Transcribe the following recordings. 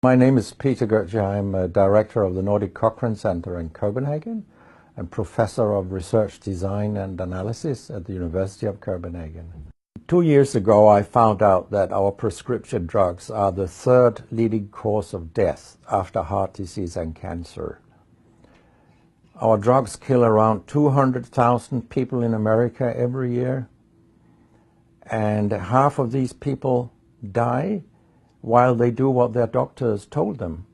My name is Peter Goetje. I'm a director of the Nordic Cochrane Center in Copenhagen and professor of research design and analysis at the University of Copenhagen. 2 years ago, I found out that our prescription drugs are the third leading cause of death after heart disease and cancer. Our drugs kill around 200,000 people in America every year, and half of these people die while they do what their doctors told them.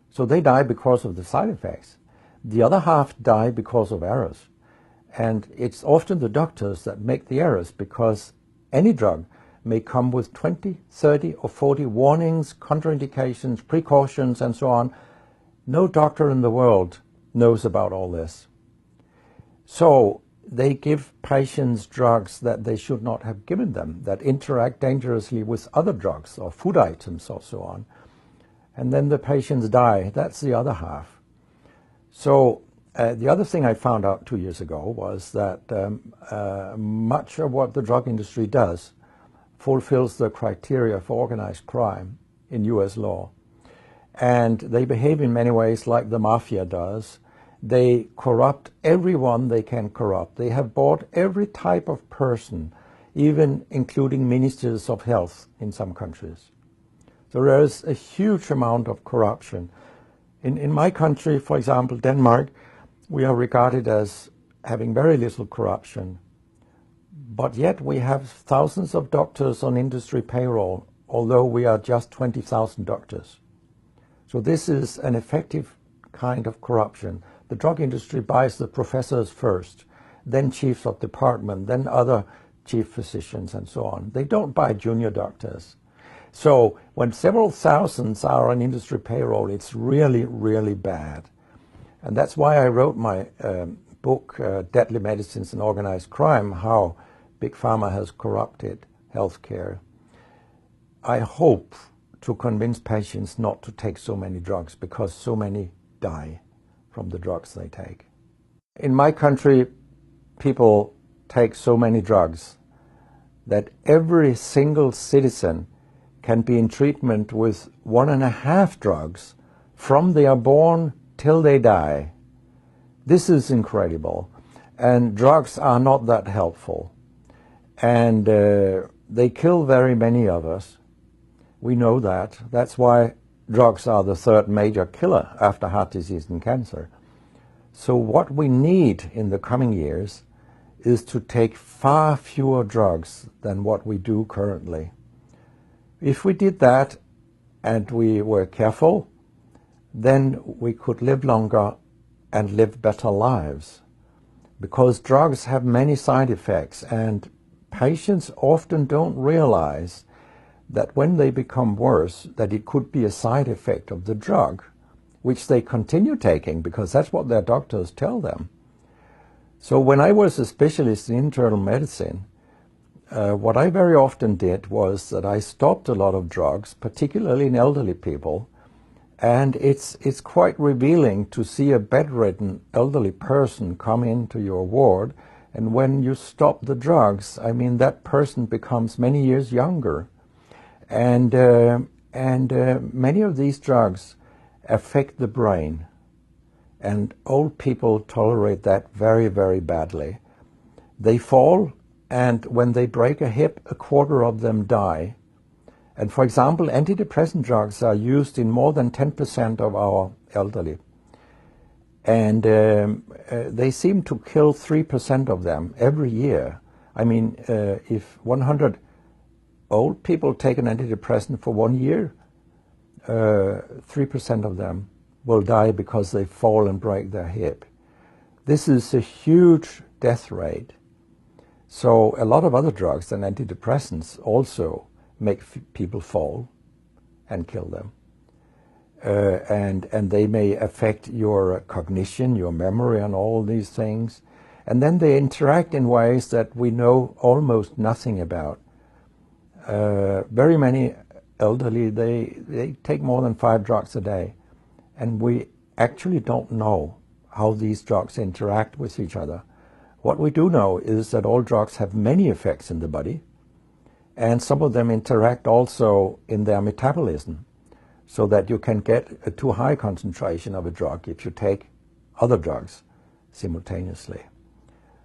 So they die because of the side effects. The other half die because of errors. And it's often the doctors that make the errors, because any drug may come with 20, 30 or 40 warnings, contraindications, precautions and so on. No doctor in the world knows about all this. So they give patients drugs that they should not have given them, that interact dangerously with other drugs or food items or so on. And then the patients die. That's the other half. So the other thing I found out 2 years ago was that much of what the drug industry does fulfills the criteria for organized crime in US law. And they behave in many ways like the mafia does. They corrupt everyone they can corrupt. They have bought every type of person, even including ministers of health in some countries. So there is a huge amount of corruption. In my country, for example, Denmark, we are regarded as having very little corruption. But yet we have thousands of doctors on industry payroll, although we are just 20,000 doctors. So this is an effective kind of corruption. The drug industry buys the professors first, then chiefs of department, then other chief physicians and so on. They don't buy junior doctors. So when several thousands are on industry payroll, it's really, really bad. And that's why I wrote my book, Deadly Medicines and Organized Crime, How Big Pharma Has Corrupted Healthcare. I hope to convince patients not to take so many drugs, because so many die from the drugs they take. In my country, people take so many drugs that every single citizen can be in treatment with 1.5 drugs from they are born till they die. This is incredible. And drugs are not that helpful. And they kill very many of us. We know that. That's why drugs are the third major killer after heart disease and cancer. So what we need in the coming years is to take far fewer drugs than what we do currently. If we did that and we were careful, then we could live longer and live better lives. Because drugs have many side effects, and patients often don't realize that when they become worse, that it could be a side effect of the drug, which they continue taking because that's what their doctors tell them. So when I was a specialist in internal medicine, what I very often did was that I stopped a lot of drugs, particularly in elderly people, and it's quite revealing to see a bedridden elderly person come into your ward, and when you stop the drugs, I mean, that person becomes many years younger. And many of these drugs affect the brain, and old people tolerate that very, very badly. They fall, and when they break a hip, 1/4 of them die. And for example, antidepressant drugs are used in more than 10% of our elderly. And they seem to kill 3% of them every year. I mean, if 100 old people take an antidepressant for 1 year, 3% of them will die because they fall and break their hip. This is a huge death rate. So a lot of other drugs than antidepressants also make people fall and kill them. And they may affect your cognition, your memory and all these things. And then they interact in ways that we know almost nothing about. Very many elderly, they take more than 5 drugs a day, and we actually don't know how these drugs interact with each other. What we do know is that all drugs have many effects in the body, and some of them interact also in their metabolism. so that you can get a too high concentration of a drug if you take other drugs simultaneously.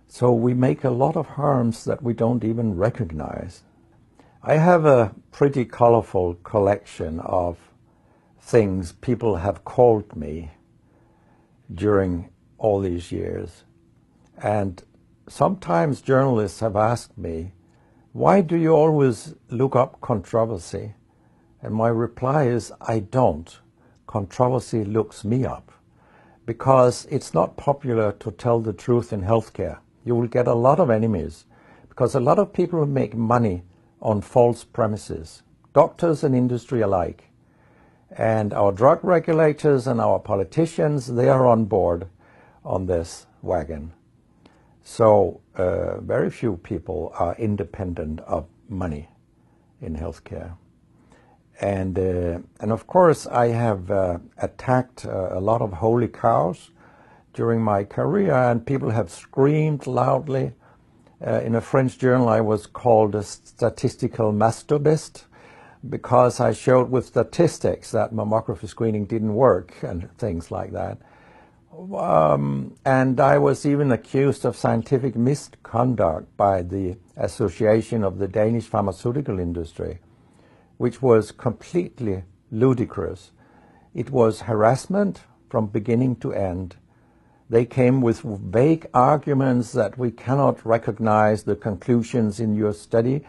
So we make a lot of harms that we don't even recognize. I have a pretty colorful collection of things people have called me during all these years. And sometimes journalists have asked me, why do you always look up controversy? And my reply is, I don't. Controversy looks me up. Because it's not popular to tell the truth in healthcare. You will get a lot of enemies, because a lot of people make money on false premises, doctors and industry alike. And our drug regulators and our politicians, they are on board on this wagon. So very few people are independent of money in healthcare. And of course, I have attacked a lot of holy cows during my career, and people have screamed loudly. In a French journal, I was called a statistical masturbist because I showed with statistics that mammography screening didn't work and things like that. And I was even accused of scientific misconduct by the Association of the Danish Pharmaceutical Industry, which was completely ludicrous. It was harassment from beginning to end. They came with vague arguments that we cannot recognize the conclusions in your study,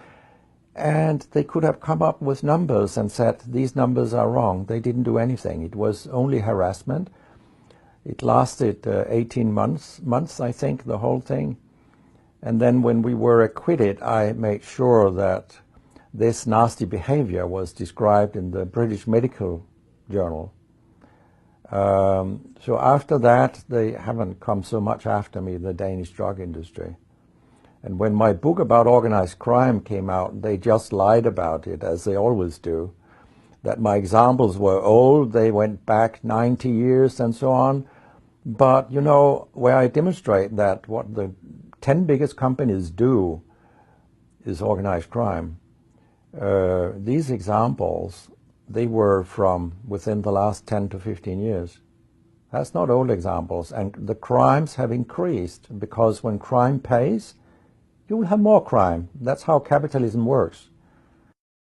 and they could have come up with numbers and said, these numbers are wrong. They didn't do anything. It was only harassment. It lasted 18 months, I think, the whole thing. And then when we were acquitted, I made sure that this nasty behavior was described in the British Medical Journal. So after that, they haven't come so much after me, the Danish drug industry. And when my book about organized crime came out, they just lied about it, as they always do, that my examples were old, they went back 90 years and so on. But, you know, where I demonstrate that what the 10 biggest companies do is organized crime, these examples, they were from within the last 10 to 15 years. That's not old examples. And the crimes have increased because when crime pays, you will have more crime. That's how capitalism works.